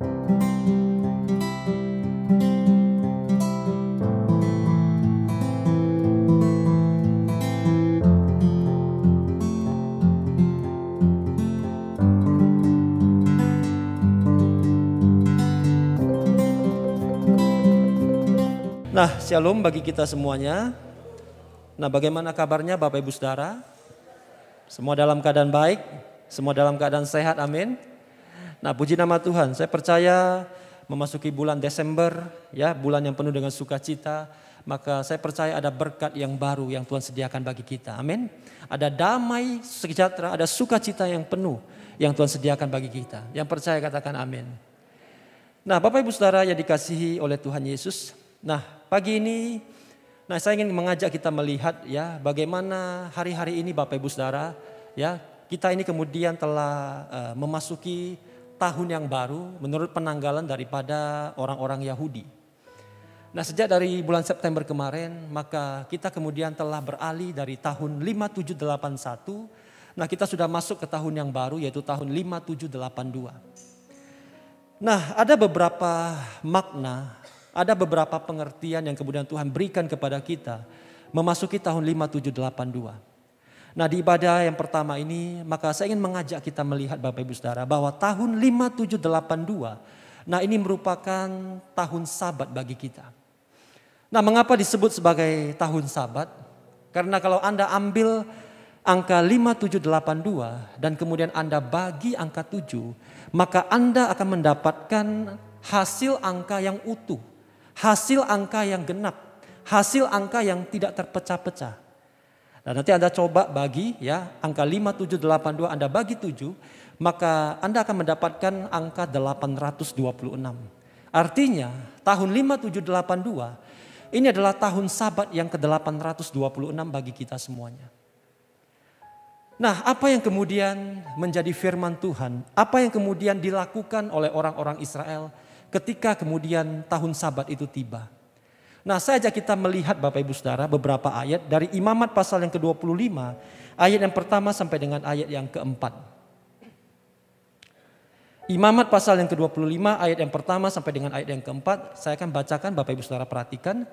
Nah, shalom bagi kita semuanya. Nah, bagaimana kabarnya Bapak Ibu Saudara? Semua dalam keadaan baik, semua dalam keadaan sehat, amin. Nah, puji nama Tuhan, saya percaya memasuki bulan Desember, ya, bulan yang penuh dengan sukacita, maka saya percaya ada berkat yang baru yang Tuhan sediakan bagi kita, amin. Ada damai, sejahtera, ada sukacita yang penuh yang Tuhan sediakan bagi kita. Yang percaya katakan amin. Nah, Bapak Ibu Saudara yang dikasihi oleh Tuhan Yesus, nah pagi ini, saya ingin mengajak kita melihat ya bagaimana hari-hari ini Bapak Ibu Saudara, ya kita ini kemudian telah memasuki tahun yang baru menurut penanggalan daripada orang-orang Yahudi. Nah, sejak dari bulan September kemarin, maka kita kemudian telah beralih dari tahun 5781. Nah, kita sudah masuk ke tahun yang baru yaitu tahun 5782. Nah, ada beberapa makna, ada beberapa pengertian yang kemudian Tuhan berikan kepada kita memasuki tahun 5782. Nah, di ibadah yang pertama ini, maka saya ingin mengajak kita melihat Bapak Ibu Saudara bahwa tahun 5782, nah ini merupakan tahun Sabat bagi kita. Nah, mengapa disebut sebagai tahun Sabat? Karena kalau Anda ambil angka 5782 dan kemudian Anda bagi angka 7, maka Anda akan mendapatkan hasil angka yang utuh, hasil angka yang genap, hasil angka yang tidak terpecah-pecah. Nah, nanti Anda coba bagi ya angka 5782 Anda bagi 7, maka Anda akan mendapatkan angka 826. Artinya tahun 5782 ini adalah tahun Sabat yang ke-826 bagi kita semuanya. Nah, apa yang kemudian menjadi firman Tuhan? Apa yang kemudian dilakukan oleh orang-orang Israel ketika kemudian tahun Sabat itu tiba? Nah, saya ajak kita melihat Bapak Ibu Saudara beberapa ayat dari Imamat pasal yang ke-25, ayat yang pertama sampai dengan ayat yang keempat. Imamat pasal yang ke-25, ayat yang pertama sampai dengan ayat yang keempat, saya akan bacakan, Bapak Ibu Saudara perhatikan.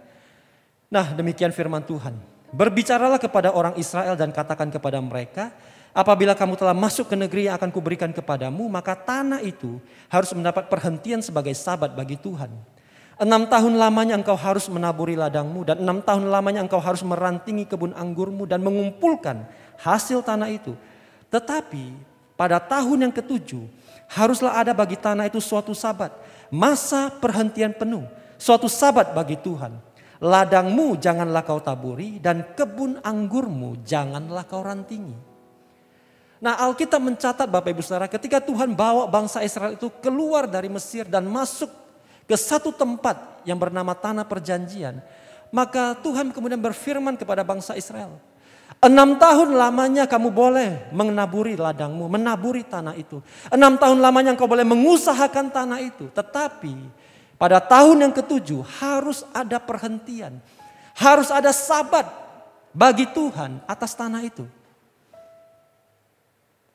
Nah, demikian firman Tuhan. Berbicaralah kepada orang Israel dan katakan kepada mereka, apabila kamu telah masuk ke negeri yang akan kuberikan kepadamu, maka tanah itu harus mendapat perhentian sebagai Sabat bagi Tuhan. 6 tahun lamanya engkau harus menaburi ladangmu dan 6 tahun lamanya engkau harus merantingi kebun anggurmu dan mengumpulkan hasil tanah itu. Tetapi pada tahun yang ke-7 haruslah ada bagi tanah itu suatu Sabat, masa perhentian penuh, suatu Sabat bagi Tuhan. Ladangmu janganlah kau taburi dan kebun anggurmu janganlah kau rantingi. Nah, Alkitab mencatat Bapak Ibu Saudara ketika Tuhan bawa bangsa Israel itu keluar dari Mesir dan masuk ke satu tempat yang bernama Tanah Perjanjian, maka Tuhan kemudian berfirman kepada bangsa Israel, 6 tahun lamanya kamu boleh menaburi ladangmu, menaburi tanah itu. 6 tahun lamanya engkau boleh mengusahakan tanah itu. Tetapi pada tahun yang ke-7 harus ada perhentian, harus ada Sabat bagi Tuhan atas tanah itu.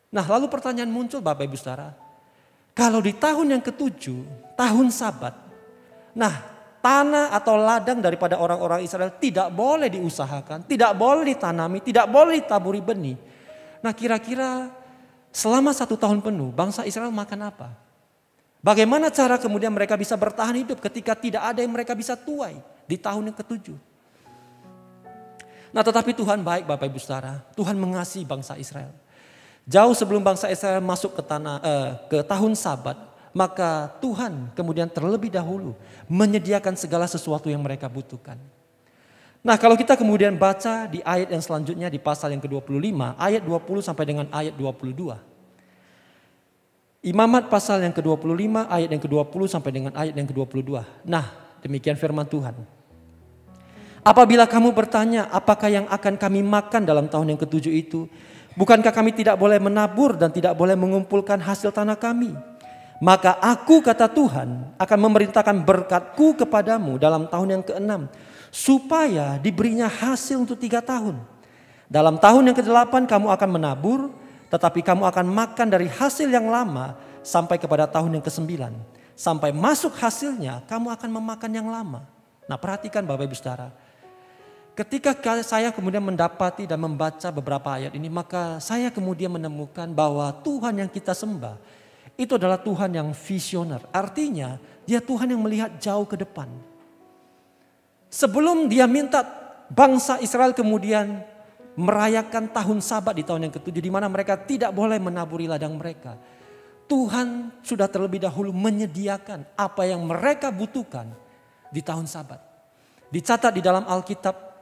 Nah, lalu pertanyaan muncul Bapak Ibu Saudara, kalau di tahun yang ke-7, tahun Sabat, nah tanah atau ladang daripada orang-orang Israel tidak boleh diusahakan, tidak boleh ditanami, tidak boleh ditaburi benih. Nah, kira-kira selama 1 tahun penuh bangsa Israel makan apa? Bagaimana cara kemudian mereka bisa bertahan hidup ketika tidak ada yang mereka bisa tuai di tahun yang ke-7? Nah, tetapi Tuhan baik Bapak Ibu Saudara, Tuhan mengasihi bangsa Israel. Jauh sebelum bangsa Israel masuk ke tahun Sabat, maka Tuhan kemudian terlebih dahulu menyediakan segala sesuatu yang mereka butuhkan. Nah, kalau kita kemudian baca di ayat yang selanjutnya di pasal yang ke-25, ayat 20 sampai dengan ayat 22. Imamat pasal yang ke-25, ayat yang ke-20 sampai dengan ayat yang ke-22. Nah, demikian firman Tuhan. Apabila kamu bertanya, apakah yang akan kami makan dalam tahun yang ke-7 itu? Bukankah kami tidak boleh menabur dan tidak boleh mengumpulkan hasil tanah kami? Maka aku, kata Tuhan, akan memerintahkan berkat-Ku kepadamu dalam tahun yang ke-6, supaya diberinya hasil untuk 3 tahun. Dalam tahun yang ke-8 kamu akan menabur, tetapi kamu akan makan dari hasil yang lama sampai kepada tahun yang ke-9. sampai masuk hasilnya, kamu akan memakan yang lama. Nah perhatikan Bapak Ibu Saudara. Ketika saya kemudian mendapati dan membaca beberapa ayat ini, maka saya kemudian menemukan bahwa Tuhan yang kita sembah itu adalah Tuhan yang visioner. Artinya dia Tuhan yang melihat jauh ke depan. Sebelum dia minta bangsa Israel kemudian merayakan tahun Sabat di tahun yang ke-7, di mana mereka tidak boleh menaburi ladang mereka. Tuhan sudah terlebih dahulu menyediakan apa yang mereka butuhkan di tahun Sabat. Dicatat di dalam Alkitab,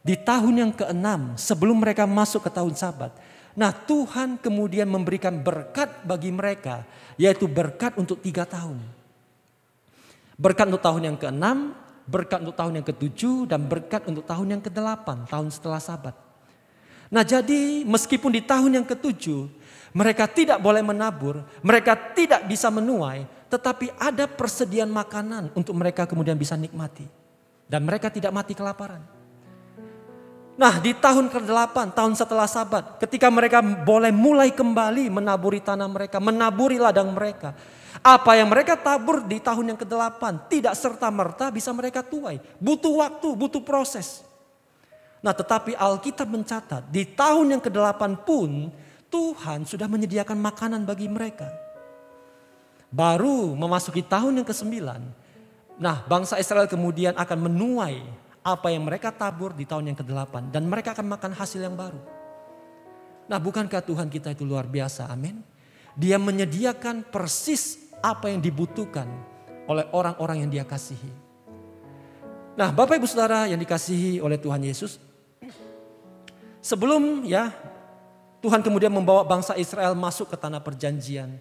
di tahun yang ke-6 sebelum mereka masuk ke tahun Sabat. Nah Tuhan kemudian memberikan berkat bagi mereka, yaitu berkat untuk 3 tahun. Berkat untuk tahun yang ke-6, berkat untuk tahun yang ke-7, dan berkat untuk tahun yang ke-8, tahun setelah Sabat. Nah jadi meskipun di tahun yang ke-7 mereka tidak boleh menabur, mereka tidak bisa menuai, tetapi ada persediaan makanan untuk mereka kemudian bisa nikmati. Dan mereka tidak mati kelaparan. Nah di tahun ke-8, tahun setelah Sabat, ketika mereka boleh mulai kembali menaburi tanah mereka, menaburi ladang mereka. Apa yang mereka tabur di tahun yang ke-8 tidak serta-merta bisa mereka tuai. Butuh waktu, butuh proses. Nah tetapi Alkitab mencatat di tahun yang ke-8 pun Tuhan sudah menyediakan makanan bagi mereka. Baru memasuki tahun yang ke-9, nah bangsa Israel kemudian akan menuai apa yang mereka tabur di tahun yang ke-8. Dan mereka akan makan hasil yang baru. Nah bukankah Tuhan kita itu luar biasa, amin. Dia menyediakan persis apa yang dibutuhkan oleh orang-orang yang dia kasihi. Nah Bapak Ibu Saudara yang dikasihi oleh Tuhan Yesus. Sebelum Tuhan kemudian membawa bangsa Israel masuk ke tanah perjanjian.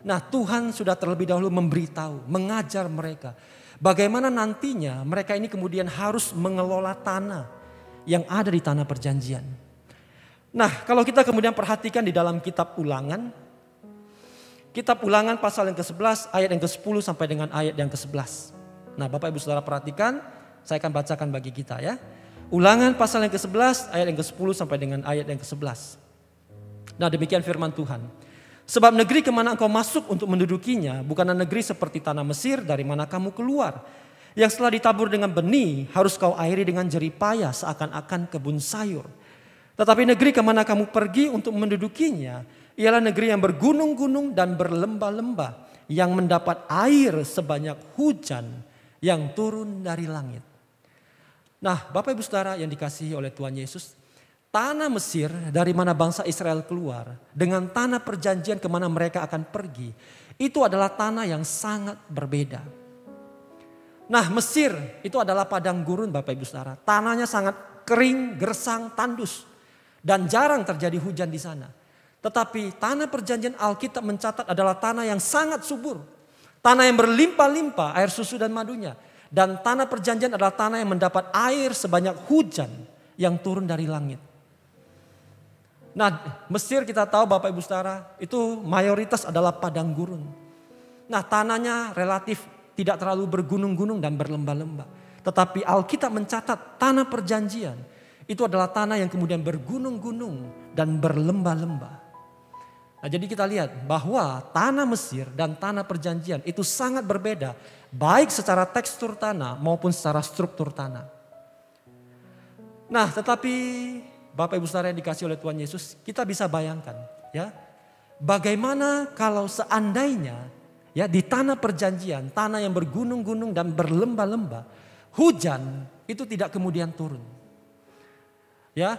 Nah Tuhan sudah terlebih dahulu memberitahu, mengajar mereka. Bagaimana nantinya mereka ini kemudian harus mengelola tanah yang ada di tanah perjanjian. Nah kalau kita kemudian perhatikan di dalam kitab Ulangan. Kitab Ulangan pasal yang ke-11 ayat yang ke-10 sampai dengan ayat yang ke-11. Nah Bapak Ibu Saudara perhatikan, saya akan bacakan bagi kita ya. Ulangan pasal yang ke-11 ayat yang ke-10 sampai dengan ayat yang ke-11. Nah demikian firman Tuhan. Sebab negeri kemana engkau masuk untuk mendudukinya bukanlah negeri seperti tanah Mesir dari mana kamu keluar. Yang setelah ditabur dengan benih harus kau airi dengan jerih payah seakan-akan kebun sayur. Tetapi negeri kemana kamu pergi untuk mendudukinya ialah negeri yang bergunung-gunung dan berlembah-lembah. Yang mendapat air sebanyak hujan yang turun dari langit. Nah Bapak Ibu Saudara yang dikasihi oleh Tuhan Yesus. Tanah Mesir dari mana bangsa Israel keluar. Dengan tanah perjanjian kemana mereka akan pergi. Itu adalah tanah yang sangat berbeda. Nah Mesir itu adalah padang gurun Bapak Ibu Saudara. Tanahnya sangat kering, gersang, tandus. Dan jarang terjadi hujan di sana. Tetapi tanah perjanjian Alkitab mencatat adalah tanah yang sangat subur. Tanah yang berlimpah-limpah air susu dan madunya. Dan tanah perjanjian adalah tanah yang mendapat air sebanyak hujan yang turun dari langit. Nah Mesir kita tahu Bapak Ibu Saudara itu mayoritas adalah padang gurun. Nah tanahnya relatif tidak terlalu bergunung-gunung dan berlembah-lembah. Tetapi Alkitab mencatat tanah perjanjian itu adalah tanah yang kemudian bergunung-gunung dan berlembah-lembah. Nah jadi kita lihat bahwa tanah Mesir dan tanah perjanjian itu sangat berbeda. Baik secara tekstur tanah maupun secara struktur tanah. Nah tetapi Bapak Ibu Saudara yang dikasih oleh Tuhan Yesus, kita bisa bayangkan ya. Bagaimana kalau seandainya ya di tanah perjanjian, tanah yang bergunung-gunung dan berlembah-lembah, hujan itu tidak kemudian turun. Ya.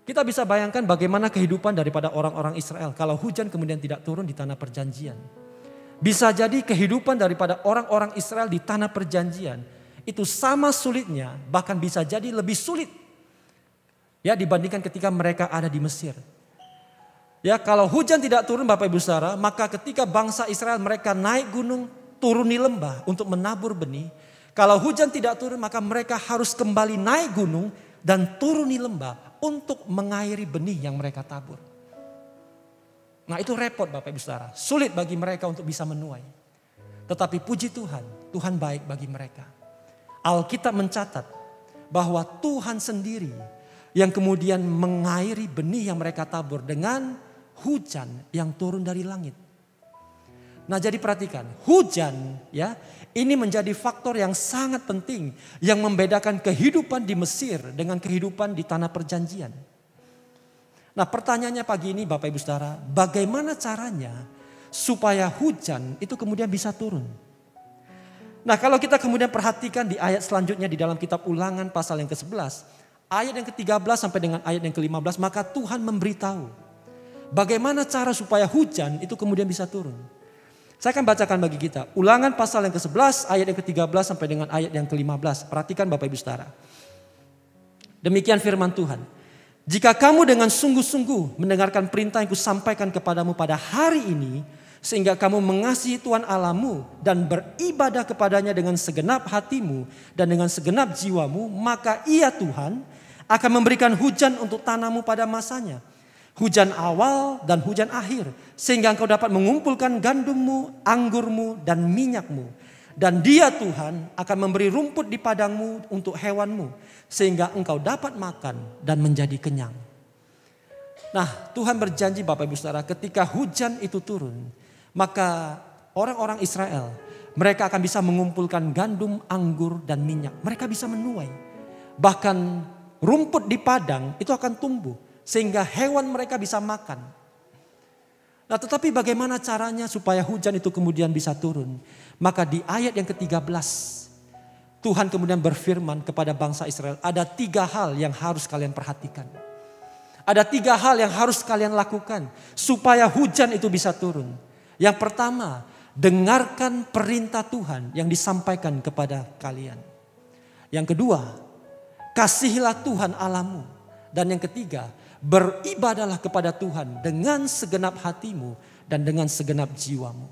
Kita bisa bayangkan bagaimana kehidupan daripada orang-orang Israel kalau hujan kemudian tidak turun di tanah perjanjian. Bisa jadi kehidupan daripada orang-orang Israel di tanah perjanjian itu sama sulitnya, bahkan bisa jadi lebih sulit ya dibandingkan ketika mereka ada di Mesir. Ya kalau hujan tidak turun Bapak Ibu Saudara, maka ketika bangsa Israel mereka naik gunung, turuni lembah untuk menabur benih. Kalau hujan tidak turun maka mereka harus kembali naik gunung dan turuni lembah untuk mengairi benih yang mereka tabur. Nah itu repot Bapak Ibu Saudara. Sulit bagi mereka untuk bisa menuai. Tetapi puji Tuhan, Tuhan baik bagi mereka. Alkitab mencatat bahwa Tuhan sendiri yang kemudian mengairi benih yang mereka tabur dengan hujan yang turun dari langit. Nah jadi perhatikan, hujan ya ini menjadi faktor yang sangat penting yang membedakan kehidupan di Mesir dengan kehidupan di tanah perjanjian. Nah pertanyaannya pagi ini Bapak Ibu Saudara, bagaimana caranya supaya hujan itu kemudian bisa turun? Nah kalau kita kemudian perhatikan di ayat selanjutnya di dalam kitab Ulangan pasal yang ke-11, ayat yang ke-13 sampai dengan ayat yang ke-15, maka Tuhan memberitahu bagaimana cara supaya hujan itu kemudian bisa turun. Saya akan bacakan bagi kita. Ulangan pasal yang ke-11 ayat yang ke-13 sampai dengan ayat yang ke-15. Perhatikan Bapak Ibu Saudara. Demikian firman Tuhan. Jika kamu dengan sungguh-sungguh mendengarkan perintah yang kusampaikan kepadamu pada hari ini, sehingga kamu mengasihi Tuhan Allahmu dan beribadah kepadanya dengan segenap hatimu dan dengan segenap jiwamu, maka Ia Tuhan akan memberikan hujan untuk tanahmu pada masanya. Hujan awal dan hujan akhir, sehingga engkau dapat mengumpulkan gandummu, anggurmu, dan minyakmu. Dan Dia Tuhan akan memberi rumput di padangmu untuk hewanmu, sehingga engkau dapat makan dan menjadi kenyang. Nah Tuhan berjanji Bapak Ibu Saudara, ketika hujan itu turun, maka orang-orang Israel, mereka akan bisa mengumpulkan gandum, anggur, dan minyak. Mereka bisa menuai. Bahkan rumput di padang itu akan tumbuh, sehingga hewan mereka bisa makan. Nah tetapi bagaimana caranya supaya hujan itu kemudian bisa turun? Maka di ayat yang ke-13 Tuhan kemudian berfirman kepada bangsa Israel, ada 3 hal yang harus kalian perhatikan. Ada 3 hal yang harus kalian lakukan supaya hujan itu bisa turun. Yang pertama, dengarkan perintah Tuhan yang disampaikan kepada kalian. Yang kedua, kasihilah Tuhan Allahmu. Dan yang ketiga, beribadahlah kepada Tuhan dengan segenap hatimu dan dengan segenap jiwamu.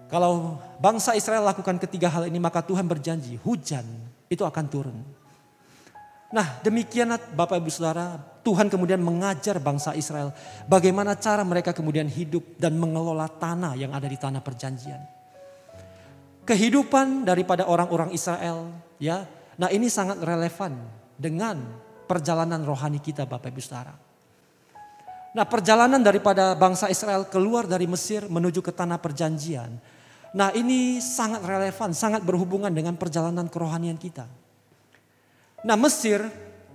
Kalau bangsa Israel lakukan ketiga hal ini, maka Tuhan berjanji hujan itu akan turun. Nah demikianlah Bapak Ibu Saudara, Tuhan kemudian mengajar bangsa Israel bagaimana cara mereka kemudian hidup dan mengelola tanah yang ada di tanah perjanjian. Kehidupan daripada orang-orang Israel ya, nah ini sangat relevan dengan perjalanan rohani kita Bapak Ibu Saudara. Nah perjalanan daripada bangsa Israel keluar dari Mesir menuju ke tanah perjanjian. Nah ini sangat relevan, sangat berhubungan dengan perjalanan kerohanian kita. Nah Mesir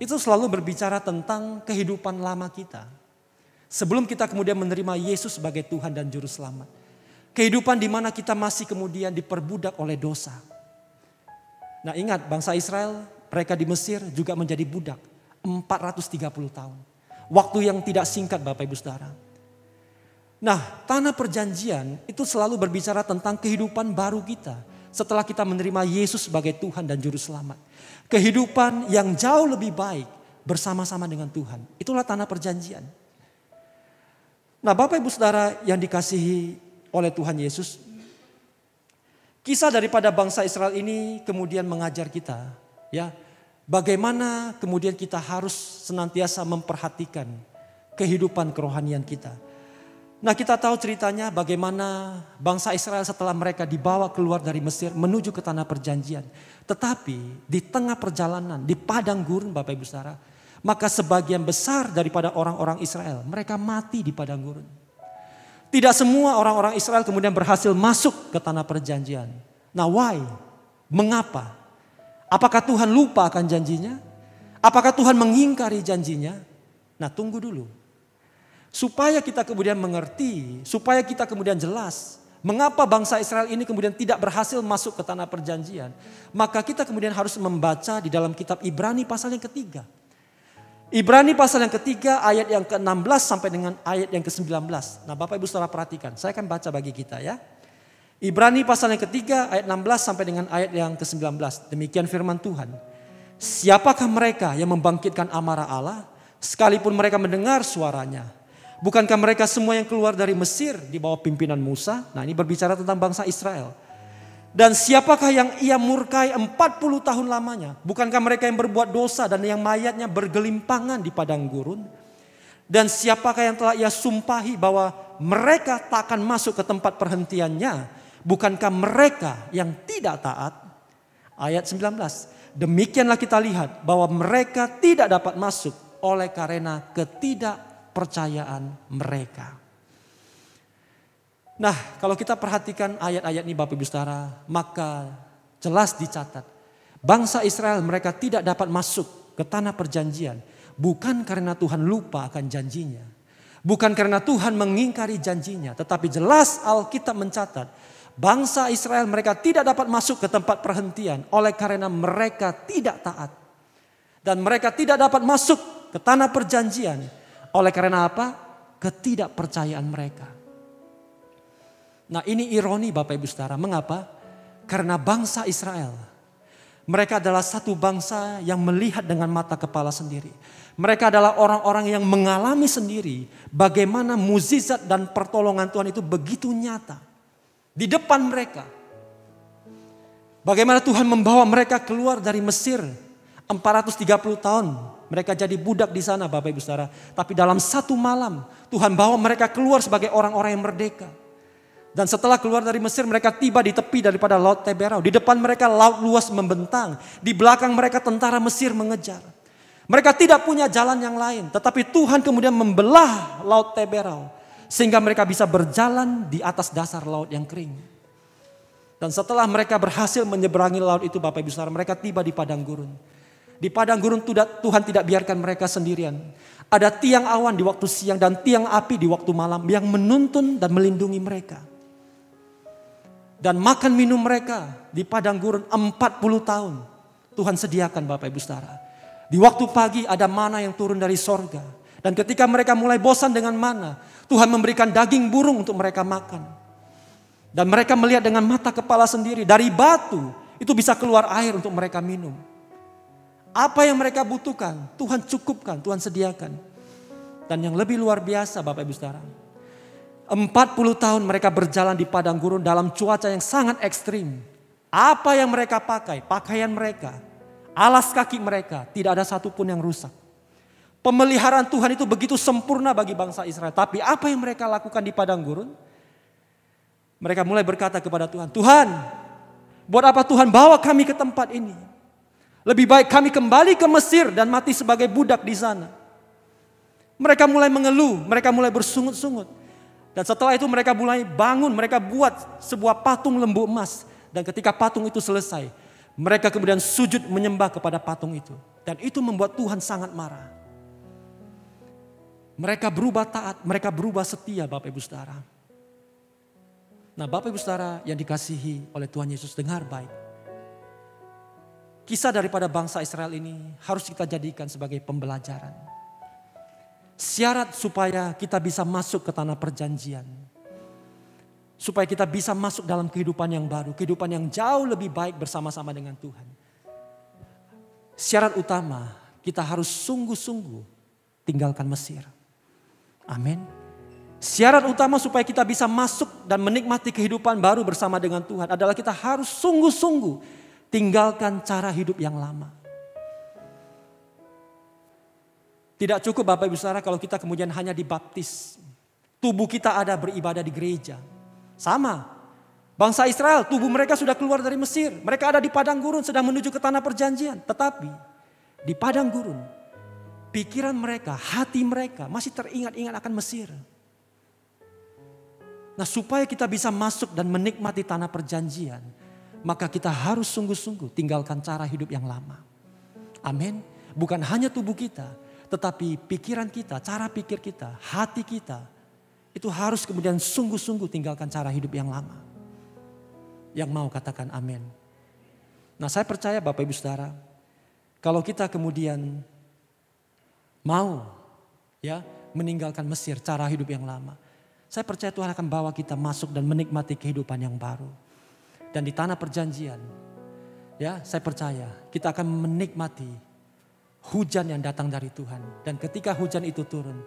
itu selalu berbicara tentang kehidupan lama kita. Sebelum kita kemudian menerima Yesus sebagai Tuhan dan Juru Selamat. Kehidupan di mana kita masih kemudian diperbudak oleh dosa. Nah ingat bangsa Israel, mereka di Mesir juga menjadi budak 430 tahun. Waktu yang tidak singkat Bapak Ibu Saudara. Nah tanah perjanjian itu selalu berbicara tentang kehidupan baru kita. Setelah kita menerima Yesus sebagai Tuhan dan Juru Selamat. Kehidupan yang jauh lebih baik bersama-sama dengan Tuhan. Itulah tanah perjanjian. Nah Bapak Ibu Saudara yang dikasihi oleh Tuhan Yesus. Kisah daripada bangsa Israel ini kemudian mengajar kita. Ya, bagaimana kemudian kita harus senantiasa memperhatikan kehidupan kerohanian kita. Nah kita tahu ceritanya bagaimana bangsa Israel setelah mereka dibawa keluar dari Mesir menuju ke tanah perjanjian. Tetapi di tengah perjalanan di padang gurun Bapak Ibu Saudara, maka sebagian besar daripada orang-orang Israel mereka mati di padang gurun. Tidak semua orang-orang Israel kemudian berhasil masuk ke tanah perjanjian. Nah why? Mengapa? Apakah Tuhan lupa akan janjinya? Apakah Tuhan mengingkari janjinya? Nah tunggu dulu. Supaya kita kemudian mengerti, supaya kita kemudian jelas mengapa bangsa Israel ini kemudian tidak berhasil masuk ke tanah perjanjian. Maka kita kemudian harus membaca di dalam kitab Ibrani pasal yang ketiga. Ibrani pasal yang ketiga ayat yang ke-16 sampai dengan ayat yang ke-19. Nah Bapak Ibu Saudara perhatikan, saya akan baca bagi kita ya. Ibrani pasal yang ketiga ayat 16 sampai dengan ayat yang ke-19. Demikian firman Tuhan. Siapakah mereka yang membangkitkan amarah Allah sekalipun mereka mendengar suaranya? Bukankah mereka semua yang keluar dari Mesir di bawah pimpinan Musa? Nah ini berbicara tentang bangsa Israel. Dan siapakah yang ia murkai 40 tahun lamanya? Bukankah mereka yang berbuat dosa dan yang mayatnya bergelimpangan di padang gurun? Dan siapakah yang telah ia sumpahi bahwa mereka tak akan masuk ke tempat perhentiannya? Bukankah mereka yang tidak taat? Ayat 19. Demikianlah kita lihat bahwa mereka tidak dapat masuk oleh karena ketidakpercayaan mereka. Nah, kalau kita perhatikan ayat-ayat ini Bapak Ibu Saudara, maka jelas dicatat. Bangsa Israel mereka tidak dapat masuk ke tanah perjanjian. Bukan karena Tuhan lupa akan janjinya. Bukan karena Tuhan mengingkari janjinya. Tetapi jelas Alkitab mencatat, bangsa Israel mereka tidak dapat masuk ke tempat perhentian oleh karena mereka tidak taat. Dan mereka tidak dapat masuk ke tanah perjanjian oleh karena apa? Ketidakpercayaan mereka. Nah, ini ironi Bapak Ibu Saudara. Mengapa? Karena bangsa Israel, mereka adalah satu bangsa yang melihat dengan mata kepala sendiri. Mereka adalah orang-orang yang mengalami sendiri bagaimana mukjizat dan pertolongan Tuhan itu begitu nyata di depan mereka. Bagaimana Tuhan membawa mereka keluar dari Mesir 430 tahun. Mereka jadi budak di sana Bapak Ibu Saudara. Tapi dalam satu malam Tuhan bawa mereka keluar sebagai orang-orang yang merdeka. Dan setelah keluar dari Mesir mereka tiba di tepi daripada Laut Teberau. Di depan mereka laut luas membentang. Di belakang mereka tentara Mesir mengejar. Mereka tidak punya jalan yang lain. Tetapi Tuhan kemudian membelah Laut Teberau. Sehingga mereka bisa berjalan di atas dasar laut yang kering. Dan setelah mereka berhasil menyeberangi laut itu Bapak Ibu Saudara, mereka tiba di padang gurun. Di padang gurun Tuhan tidak biarkan mereka sendirian. Ada tiang awan di waktu siang dan tiang api di waktu malam yang menuntun dan melindungi mereka. Dan makan minum mereka di padang gurun 40 tahun. Tuhan sediakan Bapak Ibu Saudara. Di waktu pagi ada mana yang turun dari sorga. Dan ketika mereka mulai bosan dengan mana, Tuhan memberikan daging burung untuk mereka makan. Dan mereka melihat dengan mata kepala sendiri. Dari batu itu bisa keluar air untuk mereka minum. Apa yang mereka butuhkan Tuhan cukupkan, Tuhan sediakan. Dan yang lebih luar biasa Bapak Ibu Saudara, 40 tahun mereka berjalan di padang gurun dalam cuaca yang sangat ekstrim. Apa yang mereka pakai, pakaian mereka, alas kaki mereka, tidak ada satupun yang rusak. Pemeliharaan Tuhan itu begitu sempurna bagi bangsa Israel. Tapi apa yang mereka lakukan di padang gurun? Mereka mulai berkata kepada Tuhan, Tuhan, buat apa Tuhan bawa kami ke tempat ini? Lebih baik kami kembali ke Mesir dan mati sebagai budak di sana. Mereka mulai mengeluh, mereka mulai bersungut-sungut. Dan setelah itu mereka mulai bangun, mereka buat sebuah patung lembu emas. Dan ketika patung itu selesai, mereka kemudian sujud menyembah kepada patung itu. Dan itu membuat Tuhan sangat marah. Mereka berubah taat, mereka berubah setia Bapak Ibu Saudara. Nah Bapak Ibu Saudara yang dikasihi oleh Tuhan Yesus, dengar baik. Kisah daripada bangsa Israel ini harus kita jadikan sebagai pembelajaran. Syarat supaya kita bisa masuk ke tanah perjanjian. Supaya kita bisa masuk dalam kehidupan yang baru. Kehidupan yang jauh lebih baik bersama-sama dengan Tuhan. Syarat utama kita harus sungguh-sungguh tinggalkan Mesir. Amin. Syarat utama supaya kita bisa masuk dan menikmati kehidupan baru bersama dengan Tuhan adalah kita harus sungguh-sungguh tinggalkan cara hidup yang lama. Tidak cukup Bapak Ibu Saudara kalau kita kemudian hanya dibaptis. Tubuh kita ada beribadah di gereja. Sama. Bangsa Israel, tubuh mereka sudah keluar dari Mesir. Mereka ada di padang gurun sedang menuju ke tanah perjanjian. Tetapi di padang gurun, pikiran mereka, hati mereka masih teringat-ingat akan Mesir. Nah supaya kita bisa masuk dan menikmati tanah perjanjian, maka kita harus sungguh-sungguh tinggalkan cara hidup yang lama. Amin. Bukan hanya tubuh kita, tetapi pikiran kita, cara pikir kita, hati kita, itu harus kemudian sungguh-sungguh tinggalkan cara hidup yang lama. Yang mau katakan amin. Nah saya percaya Bapak Ibu Saudara, kalau kita kemudian mau ya meninggalkan Mesir, cara hidup yang lama, saya percaya Tuhan akan bawa kita masuk dan menikmati kehidupan yang baru. Dan di tanah perjanjian, ya saya percaya kita akan menikmati hujan yang datang dari Tuhan. Dan ketika hujan itu turun,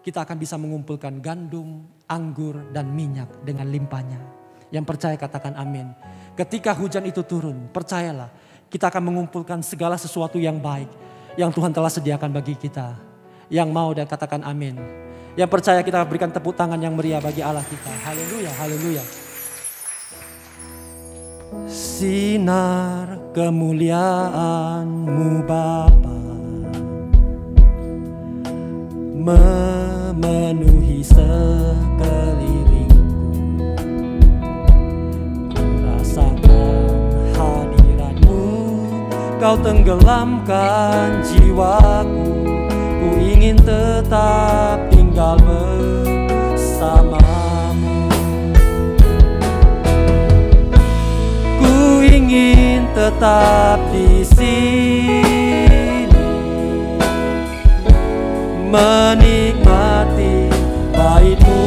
kita akan bisa mengumpulkan gandum, anggur, dan minyak dengan limpahnya. Yang percaya katakan amin. Ketika hujan itu turun, percayalah kita akan mengumpulkan segala sesuatu yang baik yang Tuhan telah sediakan bagi kita. Yang mau dan katakan amin. Yang percaya kita berikan tepuk tangan yang meriah bagi Allah kita. Haleluya, haleluya. Sinar kemuliaan-Mu Bapa memenuhi sekelilingku. Kau tenggelamkan jiwaku, ku ingin tetap tinggal bersamamu. Ku ingin tetap di sini, menikmati bait-Mu.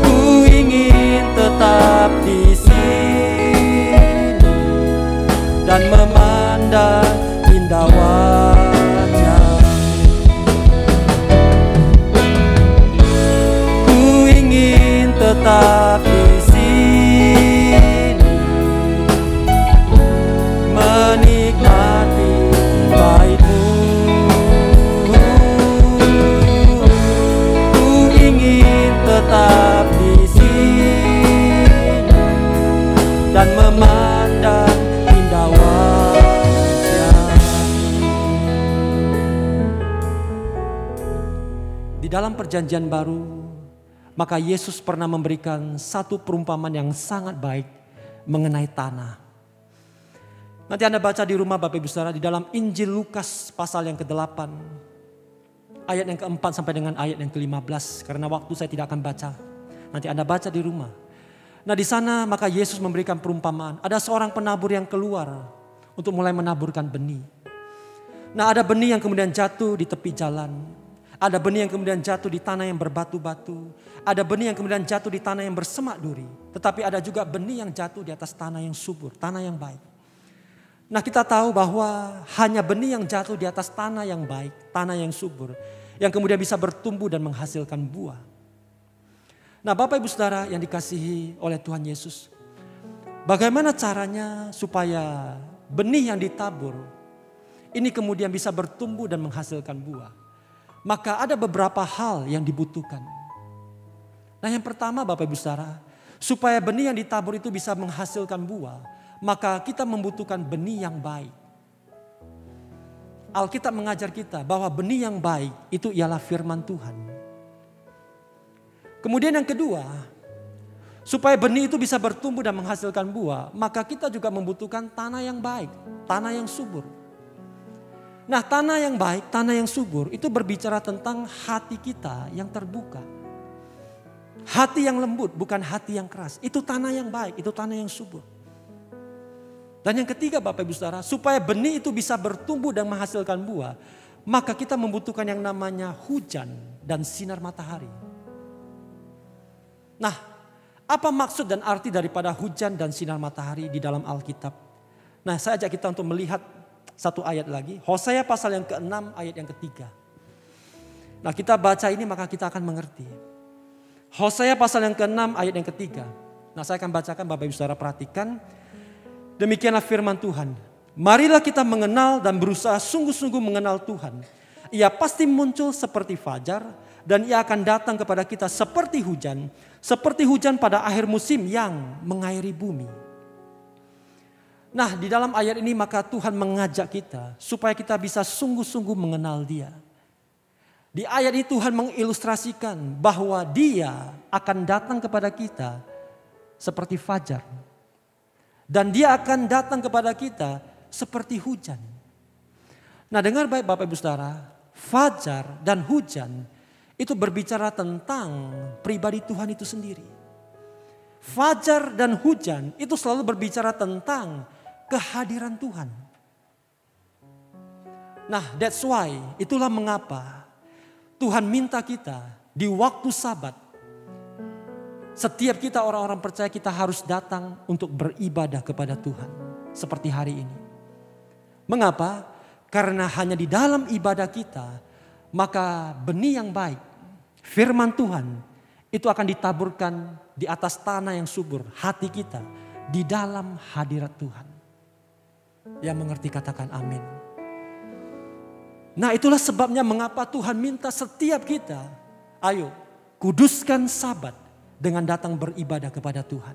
Ku ingin tetap di sini dan memandang indah wajah. Ku ingin tetap di sini, menikmati bait-Mu. Ku ingin tetap di sini dan memandang indah wajah. Di dalam perjanjian baru, maka Yesus pernah memberikan satu perumpamaan yang sangat baik mengenai tanah. Nanti Anda baca di rumah Bapak Ibu Saudara, di dalam Injil Lukas pasal yang ke-8. Ayat yang ke-4 sampai dengan ayat yang ke-15. Karena waktu saya tidak akan baca. Nanti Anda baca di rumah. Nah di sana maka Yesus memberikan perumpamaan. Ada seorang penabur yang keluar untuk mulai menaburkan benih. Nah ada benih yang kemudian jatuh di tepi jalan. Ada benih yang kemudian jatuh di tanah yang berbatu-batu. Ada benih yang kemudian jatuh di tanah yang bersemak duri. Tetapi ada juga benih yang jatuh di atas tanah yang subur, tanah yang baik. Nah kita tahu bahwa hanya benih yang jatuh di atas tanah yang baik, tanah yang subur, yang kemudian bisa bertumbuh dan menghasilkan buah. Nah Bapak Ibu Saudara yang dikasihi oleh Tuhan Yesus, bagaimana caranya supaya benih yang ditabur ini kemudian bisa bertumbuh dan menghasilkan buah? Maka ada beberapa hal yang dibutuhkan. Nah yang pertama Bapak Ibu Saudara, supaya benih yang ditabur itu bisa menghasilkan buah, maka kita membutuhkan benih yang baik. Alkitab mengajar kita bahwa benih yang baik itu ialah firman Tuhan. Kemudian yang kedua, supaya benih itu bisa bertumbuh dan menghasilkan buah, maka kita juga membutuhkan tanah yang baik, tanah yang subur. Nah tanah yang baik, tanah yang subur itu berbicara tentang hati kita yang terbuka. Hati yang lembut, bukan hati yang keras. Itu tanah yang baik, itu tanah yang subur. Dan yang ketiga Bapak Ibu Saudara, supaya benih itu bisa bertumbuh dan menghasilkan buah, maka kita membutuhkan yang namanya hujan dan sinar matahari. Nah, apa maksud dan arti daripada hujan dan sinar matahari di dalam Alkitab? Nah, saya ajak kita untuk melihat satu ayat lagi, Hosea pasal yang ke-6 ayat yang ke-3. Nah, kita baca ini maka kita akan mengerti. Hosea pasal yang ke-6 ayat yang ke-3. Nah, saya akan bacakan, Bapak Ibu Saudara perhatikan. Demikianlah firman Tuhan. Marilah kita mengenal dan berusaha sungguh-sungguh mengenal Tuhan. Ia pasti muncul seperti fajar dan ia akan datang kepada kita seperti hujan pada akhir musim yang mengairi bumi. Nah, di dalam ayat ini maka Tuhan mengajak kita supaya kita bisa sungguh-sungguh mengenal Dia. Di ayat ini Tuhan mengilustrasikan bahwa Dia akan datang kepada kita seperti fajar. Dan Dia akan datang kepada kita seperti hujan. Nah, dengar baik Bapak Ibu Saudara, fajar dan hujan itu berbicara tentang pribadi Tuhan itu sendiri. Fajar dan hujan itu selalu berbicara tentang kehadiran Tuhan. Nah, that's why, itulah mengapa Tuhan minta kita di waktu Sabat, setiap kita orang-orang percaya kita harus datang untuk beribadah kepada Tuhan. Seperti hari ini. Mengapa? Karena hanya di dalam ibadah kita, maka benih yang baik, firman Tuhan, itu akan ditaburkan di atas tanah yang subur, hati kita, di dalam hadirat Tuhan. Yang mengerti katakan amin. Nah, itulah sebabnya mengapa Tuhan minta setiap kita, ayo kuduskan Sabat dengan datang beribadah kepada Tuhan.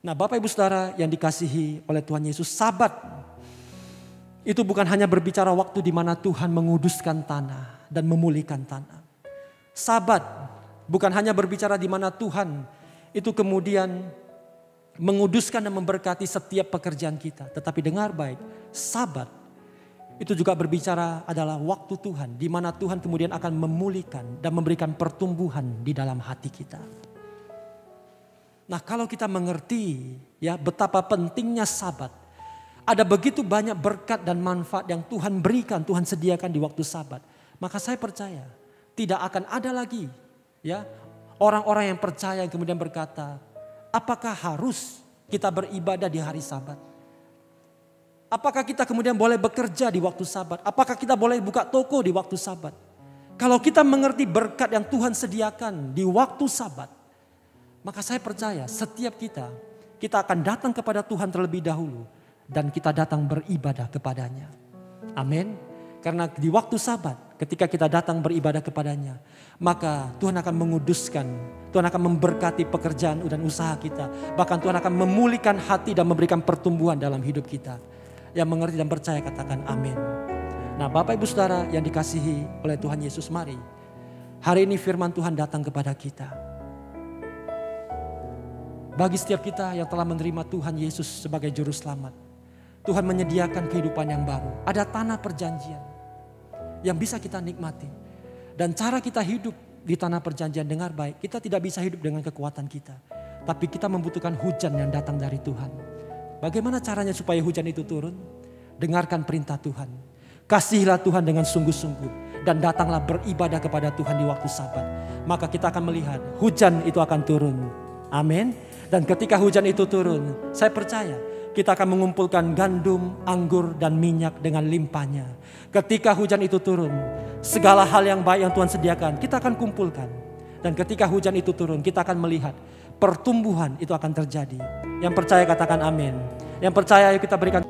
Nah, Bapak Ibu Saudara yang dikasihi oleh Tuhan Yesus, Sabat itu bukan hanya berbicara waktu di mana Tuhan menguduskan tanah dan memulihkan tanah. Sabat bukan hanya berbicara di mana Tuhan itu kemudian menguduskan dan memberkati setiap pekerjaan kita. Tetapi dengar baik, Sabat itu juga berbicara adalah waktu Tuhan, di mana Tuhan kemudian akan memulihkan dan memberikan pertumbuhan di dalam hati kita. Nah, kalau kita mengerti ya betapa pentingnya Sabat, ada begitu banyak berkat dan manfaat yang Tuhan berikan, Tuhan sediakan di waktu Sabat. Maka saya percaya tidak akan ada lagi ya orang-orang yang percaya yang kemudian berkata, apakah harus kita beribadah di hari Sabat? Apakah kita kemudian boleh bekerja di waktu Sabat? Apakah kita boleh buka toko di waktu Sabat? Kalau kita mengerti berkat yang Tuhan sediakan di waktu Sabat, maka saya percaya setiap kita akan datang kepada Tuhan terlebih dahulu dan kita datang beribadah kepadanya. Amin. Karena di waktu Sabat, ketika kita datang beribadah kepadanya, maka Tuhan akan menguduskan, Tuhan akan memberkati pekerjaan dan usaha kita. Bahkan Tuhan akan memulihkan hati dan memberikan pertumbuhan dalam hidup kita. Yang mengerti dan percaya katakan amin. Nah, Bapak Ibu Saudara yang dikasihi oleh Tuhan Yesus, mari hari ini firman Tuhan datang kepada kita. Bagi setiap kita yang telah menerima Tuhan Yesus sebagai juru selamat, Tuhan menyediakan kehidupan yang baru. Ada tanah perjanjian yang bisa kita nikmati. Dan cara kita hidup di tanah perjanjian, dengar baik, kita tidak bisa hidup dengan kekuatan kita. Tapi kita membutuhkan hujan yang datang dari Tuhan. Bagaimana caranya supaya hujan itu turun? Dengarkan perintah Tuhan. Kasihilah Tuhan dengan sungguh-sungguh. Dan datanglah beribadah kepada Tuhan di waktu Sabat. Maka kita akan melihat hujan itu akan turun. Amin. Dan ketika hujan itu turun, saya percaya kita akan mengumpulkan gandum, anggur, dan minyak dengan limpahnya. Ketika hujan itu turun, segala hal yang baik yang Tuhan sediakan, kita akan kumpulkan. Dan ketika hujan itu turun, kita akan melihat pertumbuhan itu akan terjadi. Yang percaya katakan amin. Yang percaya ayo kita berikan